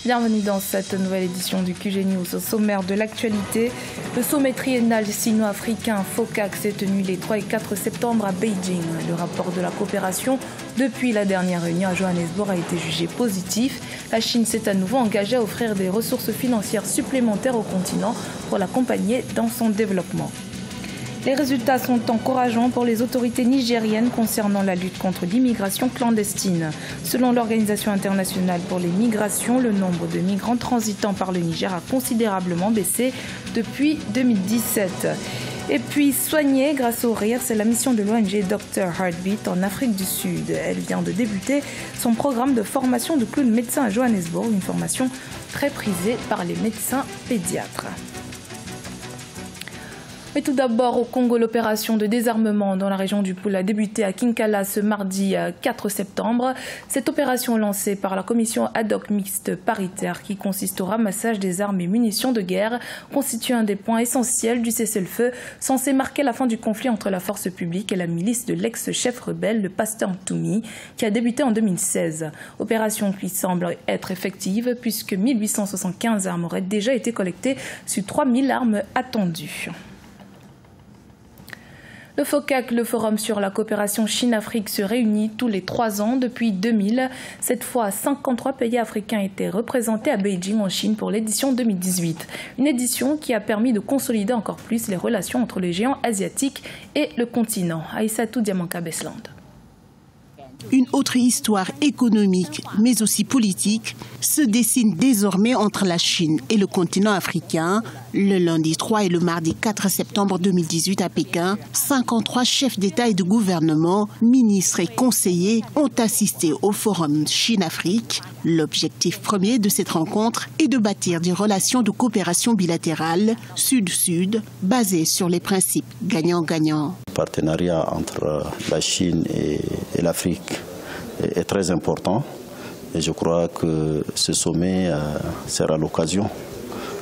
Bienvenue dans cette nouvelle édition du QG News. Au sommaire de l'actualité, le sommet triennal sino-africain FOCAC s'est tenu les 3 et 4 septembre à Beijing. Le rapport de la coopération depuis la dernière réunion à Johannesburg a été jugé positif. La Chine s'est à nouveau engagée à offrir des ressources financières supplémentaires au continent pour l'accompagner dans son développement. Les résultats sont encourageants pour les autorités nigériennes concernant la lutte contre l'immigration clandestine. Selon l'Organisation internationale pour les migrations, le nombre de migrants transitant par le Niger a considérablement baissé depuis 2017. Et puis soigner grâce au rire, c'est la mission de l'ONG Dr Heartbeat en Afrique du Sud. Elle vient de débuter son programme de formation de clown médecin à Johannesburg, une formation très prisée par les médecins pédiatres. Mais tout d'abord, au Congo, l'opération de désarmement dans la région du Poul a débuté à Kinkala ce mardi 4 septembre. Cette opération lancée par la commission ad hoc mixte paritaire qui consiste au ramassage des armes et munitions de guerre constitue un des points essentiels du cessez-le-feu censé marquer la fin du conflit entre la force publique et la milice de l'ex-chef rebelle, le pasteur Mtoumi, qui a débuté en 2016. Opération qui semble être effective puisque 1875 armes auraient déjà été collectées sur 3000 armes attendues. Le FOCAC, le Forum sur la coopération Chine-Afrique, se réunit tous les 3 ans depuis 2000. Cette fois, 53 pays africains étaient représentés à Beijing en Chine pour l'édition 2018. Une édition qui a permis de consolider encore plus les relations entre les géants asiatiques et le continent. Aïssatou Diamanka-Besland. Une autre histoire économique, mais aussi politique, se dessine désormais entre la Chine et le continent africain. Le lundi 3 et le mardi 4 septembre 2018 à Pékin, 53 chefs d'État et de gouvernement, ministres et conseillers ont assisté au forum Chine-Afrique. L'objectif premier de cette rencontre est de bâtir des relations de coopération bilatérale Sud-Sud basées sur les principes gagnant-gagnant. Le partenariat entre la Chine et l'Afrique est très important et je crois que ce sommet sera l'occasion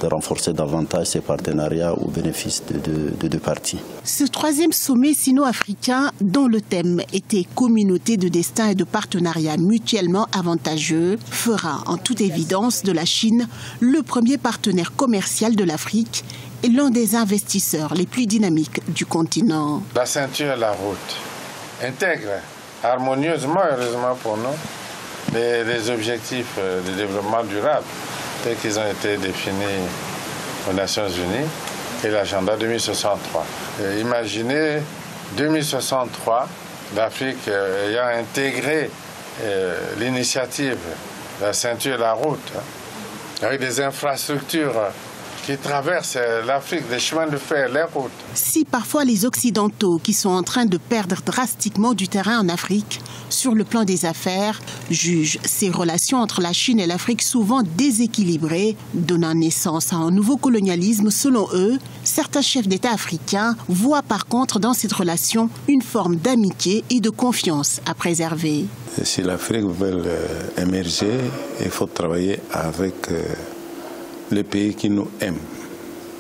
de renforcer davantage ces partenariats au bénéfice de deux parties. Ce 3e sommet sino-africain, dont le thème était « Communauté de destin et de partenariat mutuellement avantageux », fera en toute évidence de la Chine le premier partenaire commercial de l'Afrique et l'un des investisseurs les plus dynamiques du continent. La ceinture et la route intègrent harmonieusement, heureusement pour nous, les objectifs de développement durable tels qu'ils ont été définis aux Nations Unies et l'agenda 2063. Imaginez 2063, l'Afrique ayant intégré l'initiative, la ceinture et la route, avec des infrastructures qui traversent l'Afrique, des chemins de fer, les routes. Si parfois les Occidentaux, qui sont en train de perdre drastiquement du terrain en Afrique, sur le plan des affaires, jugent ces relations entre la Chine et l'Afrique souvent déséquilibrées, donnant naissance à un nouveau colonialisme selon eux, certains chefs d'État africains voient par contre dans cette relation une forme d'amitié et de confiance à préserver. Si l'Afrique veut émerger, il faut travailler avec les pays qui nous aiment.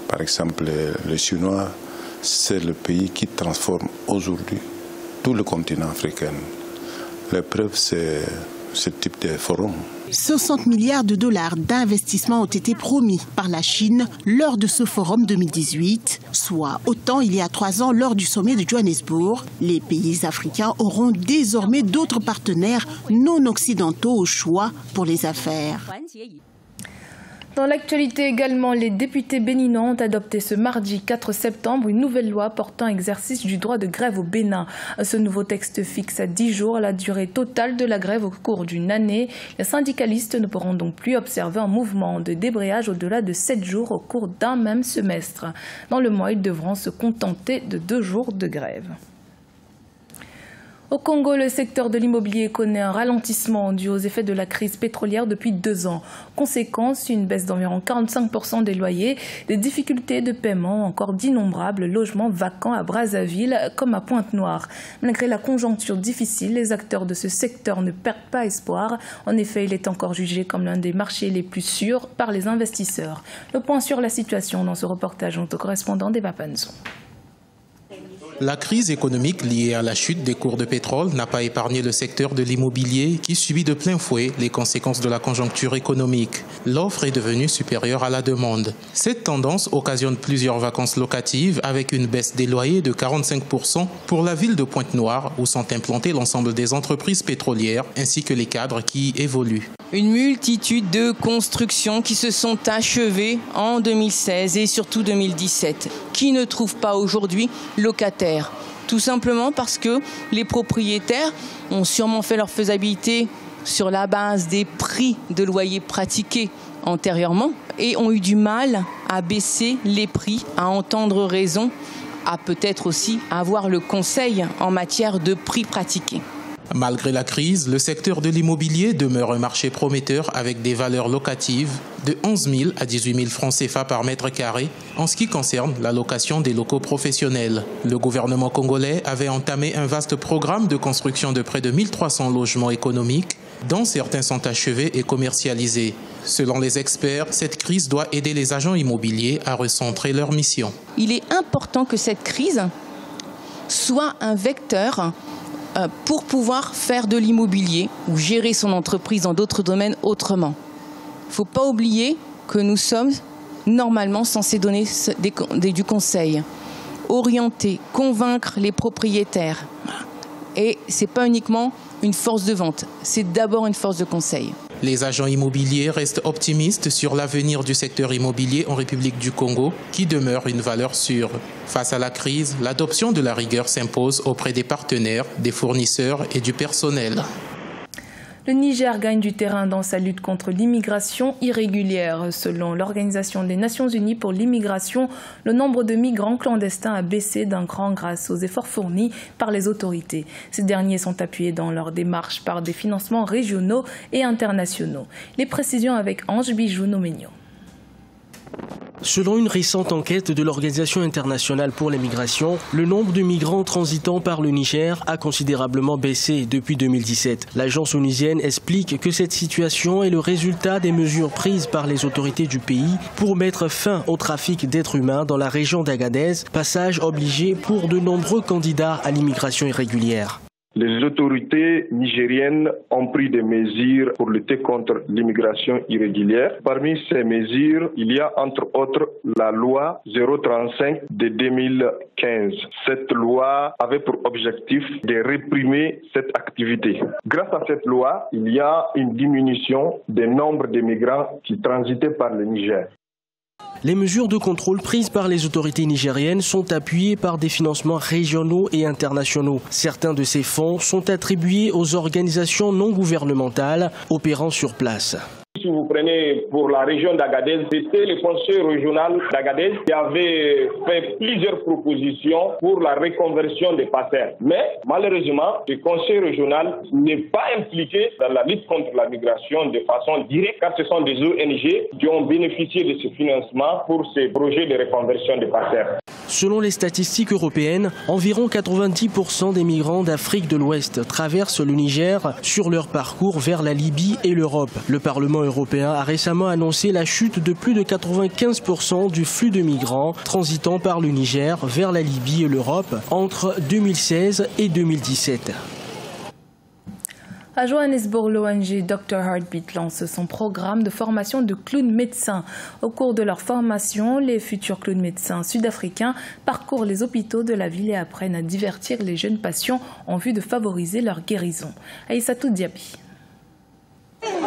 Par exemple, les Chinois, c'est le pays qui transforme aujourd'hui tout le continent africain. La preuve, c'est ce type de forum. 60 milliards de dollars d'investissement ont été promis par la Chine lors de ce forum 2018, soit autant il y a 3 ans lors du sommet de Johannesburg. Les pays africains auront désormais d'autres partenaires non occidentaux au choix pour les affaires. Dans l'actualité également, les députés béninois ont adopté ce mardi 4 septembre une nouvelle loi portant exercice du droit de grève au Bénin. Ce nouveau texte fixe à 10 jours la durée totale de la grève au cours d'une année. Les syndicalistes ne pourront donc plus observer un mouvement de débrayage au-delà de 7 jours au cours d'un même semestre. Dans le mois, ils devront se contenter de 2 jours de grève. Au Congo, le secteur de l'immobilier connaît un ralentissement dû aux effets de la crise pétrolière depuis 2 ans. Conséquence, une baisse d'environ 45% des loyers, des difficultés de paiement, encore d'innombrables logements vacants à Brazzaville comme à Pointe-Noire. Malgré la conjoncture difficile, les acteurs de ce secteur ne perdent pas espoir. En effet, il est encore jugé comme l'un des marchés les plus sûrs par les investisseurs. Le point sur la situation dans ce reportage, notre correspondant d'Eva Panzo. La crise économique liée à la chute des cours de pétrole n'a pas épargné le secteur de l'immobilier qui subit de plein fouet les conséquences de la conjoncture économique. L'offre est devenue supérieure à la demande. Cette tendance occasionne plusieurs vacances locatives avec une baisse des loyers de 45% pour la ville de Pointe-Noire où sont implantées l'ensemble des entreprises pétrolières ainsi que les cadres qui y évoluent. Une multitude de constructions qui se sont achevées en 2016 et surtout 2017, qui ne trouvent pas aujourd'hui locataires. Tout simplement parce que les propriétaires ont sûrement fait leur faisabilité sur la base des prix de loyer pratiqués antérieurement et ont eu du mal à baisser les prix, à entendre raison, à peut-être aussi avoir le conseil en matière de prix pratiqués. Malgré la crise, le secteur de l'immobilier demeure un marché prometteur avec des valeurs locatives de 11 000 à 18 000 francs CFA par mètre carré en ce qui concerne la location des locaux professionnels. Le gouvernement congolais avait entamé un vaste programme de construction de près de 1300 logements économiques, dont certains sont achevés et commercialisés. Selon les experts, cette crise doit aider les agents immobiliers à recentrer leur mission. Il est important que cette crise soit un vecteur pour pouvoir faire de l'immobilier ou gérer son entreprise dans d'autres domaines autrement. Il ne faut pas oublier que nous sommes normalement censés donner du conseil, orienter, convaincre les propriétaires. Et ce n'est pas uniquement une force de vente, c'est d'abord une force de conseil. Les agents immobiliers restent optimistes sur l'avenir du secteur immobilier en République du Congo, qui demeure une valeur sûre. Face à la crise, l'adoption de la rigueur s'impose auprès des partenaires, des fournisseurs et du personnel. Le Niger gagne du terrain dans sa lutte contre l'immigration irrégulière. Selon l'Organisation des Nations Unies pour l'immigration, le nombre de migrants clandestins a baissé d'un cran grâce aux efforts fournis par les autorités. Ces derniers sont appuyés dans leur démarche par des financements régionaux et internationaux. Les précisions avec Ange Bijou-Noménio. Selon une récente enquête de l'Organisation internationale pour les migrations, le nombre de migrants transitant par le Niger a considérablement baissé depuis 2017. L'agence onusienne explique que cette situation est le résultat des mesures prises par les autorités du pays pour mettre fin au trafic d'êtres humains dans la région d'Agadez, passage obligé pour de nombreux candidats à l'immigration irrégulière. Les autorités nigériennes ont pris des mesures pour lutter contre l'immigration irrégulière. Parmi ces mesures, il y a entre autres la loi 035 de 2015. Cette loi avait pour objectif de réprimer cette activité. Grâce à cette loi, il y a une diminution du nombre de migrants qui transitaient par le Niger. Les mesures de contrôle prises par les autorités nigériennes sont appuyées par des financements régionaux et internationaux. Certains de ces fonds sont attribués aux organisations non gouvernementales opérant sur place. Si vous prenez pour la région d'Agadez, c'était le conseil régional d'Agadez qui avait fait plusieurs propositions pour la reconversion des passeurs. Mais malheureusement, le conseil régional n'est pas impliqué dans la lutte contre la migration de façon directe, car ce sont des ONG qui ont bénéficié de ce financement pour ces projets de reconversion des passeurs. Selon les statistiques européennes, environ 90% des migrants d'Afrique de l'Ouest traversent le Niger sur leur parcours vers la Libye et l'Europe. Le Parlement européen a récemment annoncé la chute de plus de 95% du flux de migrants transitant par le Niger vers la Libye et l'Europe entre 2016 et 2017. À Johannesburg, l'ONG Dr Heartbeat lance son programme de formation de clowns médecins. Au cours de leur formation, les futurs clowns médecins sud-africains parcourent les hôpitaux de la ville et apprennent à divertir les jeunes patients en vue de favoriser leur guérison. Aïssatou Diaby.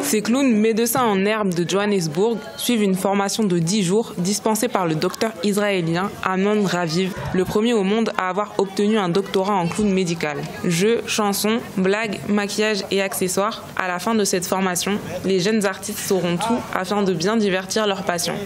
Ces clowns médecins en herbe de Johannesburg suivent une formation de 10 jours dispensée par le docteur israélien Amnon Raviv, le premier au monde à avoir obtenu un doctorat en clown médical. Jeux, chansons, blagues, maquillage et accessoires. À la fin de cette formation, les jeunes artistes sauront tout afin de bien divertir leurs patients.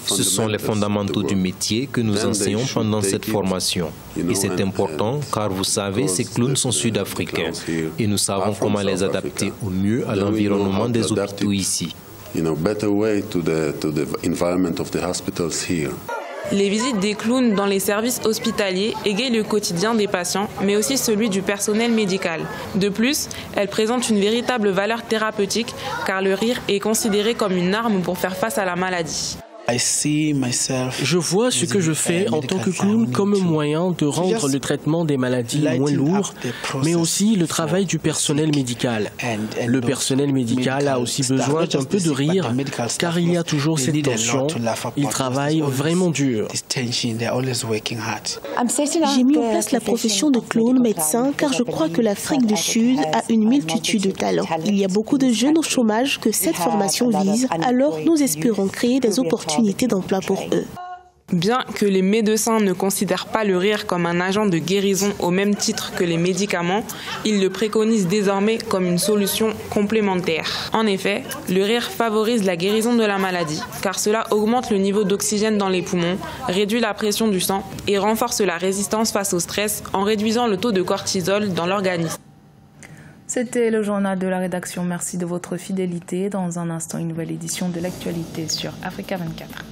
Ce sont les fondamentaux du métier que nous enseignons pendant cette formation. Et c'est important car vous savez, ces clowns sont sud-africains et nous savons comment les adapter au mieux à l'environnement des hôpitaux ici. Les visites des clowns dans les services hospitaliers égayent le quotidien des patients, mais aussi celui du personnel médical. De plus, elles présentent une véritable valeur thérapeutique car le rire est considéré comme une arme pour faire face à la maladie. Je vois ce que je fais en tant que clown comme moyen de rendre le traitement des maladies moins lourd, mais aussi le travail du personnel médical. Le personnel médical a aussi besoin d'un peu de rire, car il y a toujours cette tension. Ils travaillent vraiment dur. J'ai mis en place la profession de clown médecin car je crois que l'Afrique du Sud a une multitude de talents. Il y a beaucoup de jeunes au chômage que cette formation vise, alors nous espérons créer des opportunités d'emploi pour eux. Bien que les médecins ne considèrent pas le rire comme un agent de guérison au même titre que les médicaments, ils le préconisent désormais comme une solution complémentaire. En effet, le rire favorise la guérison de la maladie, car cela augmente le niveau d'oxygène dans les poumons, réduit la pression du sang et renforce la résistance face au stress en réduisant le taux de cortisol dans l'organisme. C'était le journal de la rédaction. Merci de votre fidélité. Dans un instant, une nouvelle édition de l'actualité sur Africa 24.